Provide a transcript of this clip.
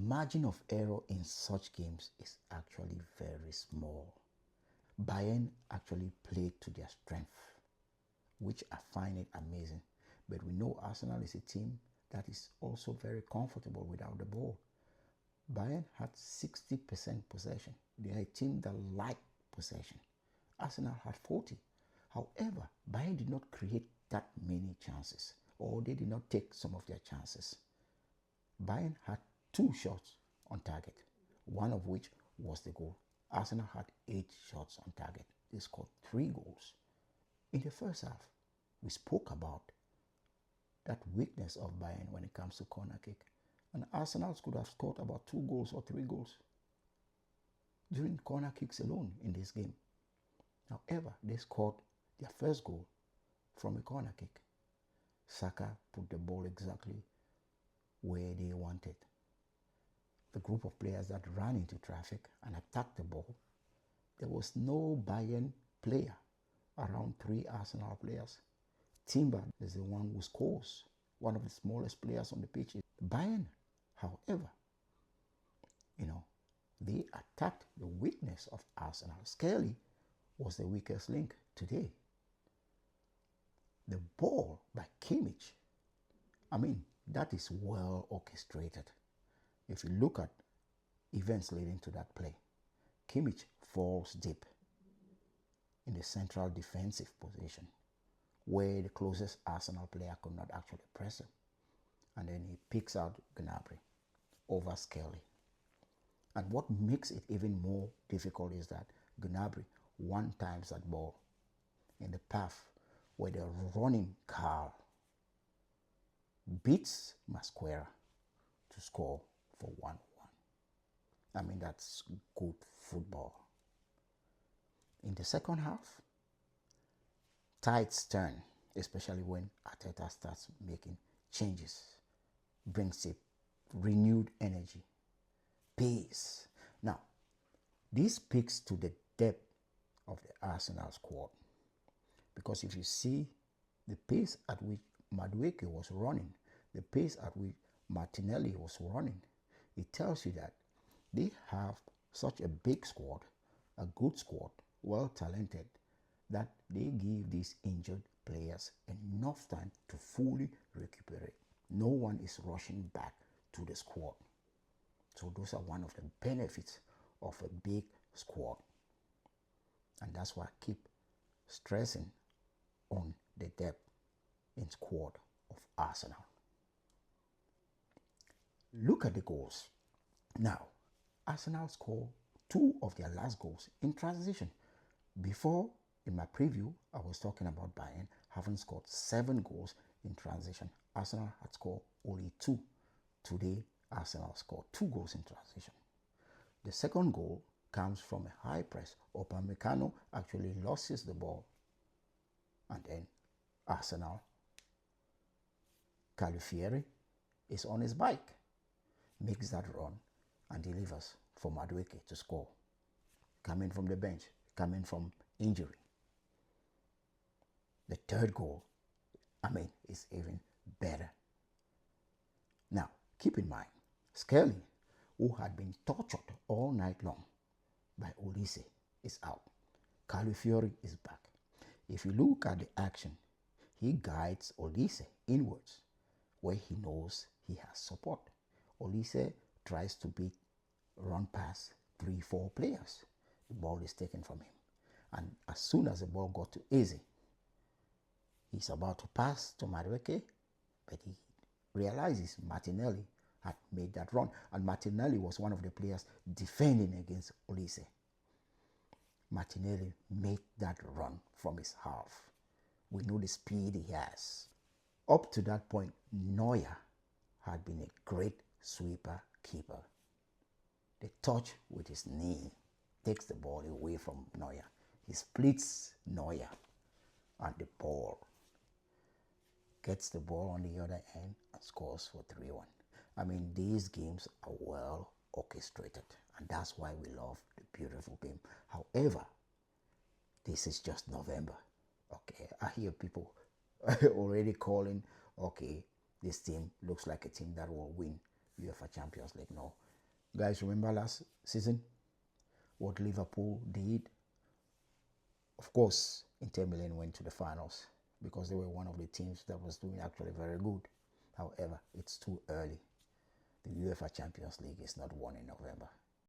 margin of error in such games is actually very small. Bayern actually played to their strength, which I find it amazing. But we know Arsenal is a team that is also very comfortable without the ball. Bayern had 60% possession. They are a team that like possession. Arsenal had 40. However, Bayern did not create that many chances, or they did not take some of their chances. Bayern had 2 shots on target, one of which was the goal. Arsenal had 8 shots on target. They scored 3 goals. In the first half, we spoke about that weakness of Bayern when it comes to corner kick. And Arsenal could have scored about 2 goals or 3 goals during corner kicks alone in this game. However, they scored their first goal from a corner kick. Saka put the ball exactly where they wanted. The group of players that ran into traffic and attacked the ball, there was no Bayern player around 3 Arsenal players. Timber is the one who scores, one of the smallest players on the pitch. Bayern, however, they attacked the weakness of Arsenal. Skelly was the weakest link today. The ball by Kimmich, that is well orchestrated. If you look at events leading to that play, Kimmich falls deep in the central defensive position where the closest Arsenal player could not actually press him. And then he picks out Gnabry over Skelly. And what makes it even more difficult is that Gnabry one-times that ball in the path where the running Carl beats Masquera to score for 1-1. That's good football. In the second half, tides turn, especially when Arteta starts making changes, brings a renewed energy, pace. Now, this speaks to the depth of the Arsenal squad, because if you see the pace at which Madueke was running, the pace at which Martinelli was running, it tells you that they have such a big squad, a good squad, well talented, that they give these injured players enough time to fully recuperate. No one is rushing back to the squad. So those are one of the benefits of a big squad. And that's why I keep stressing on the depth in squad of Arsenal. Look at the goals. Now, Arsenal scored 2 of their last goals in transition. Before, in my preview, I was talking about Bayern having scored 7 goals in transition. Arsenal had scored only 2. Today, Arsenal scored 2 goals in transition. The second goal comes from a high press. Upamecano actually loses the ball. And then Arsenal, Califiori is on his bike, makes that run and delivers for Madueke to score. Coming from the bench, coming from injury. The third goal, is even better. Now, keep in mind, Skelly, who had been tortured all night long by Olise, is out. Califiori is back. If you look at the action, he guides Olise inwards, where he knows he has support. Olise tries to beat run past 3-4 players. The ball is taken from him. And as soon as the ball got to Eze, he's about to pass to Madueke, but he realizes Martinelli had made that run. And Martinelli was one of the players defending against Olise. Martinelli made that run from his half. We know the speed he has. Up to that point, Neuer had been a great sweeper keeper. The touch with his knee takes the ball away from Neuer. He splits Neuer and the ball. Gets the ball on the other end and scores for 3-1. These games are well orchestrated, and that's why we love the beautiful game. However, this is just November. Okay, I hear people already calling, okay, this team looks like a team that will win UEFA Champions League. No, Guys, remember last season what Liverpool did? Of course, Inter Milan went to the finals because they were one of the teams that was doing actually very good. However, it's too early. The UEFA Champions League is not won in November.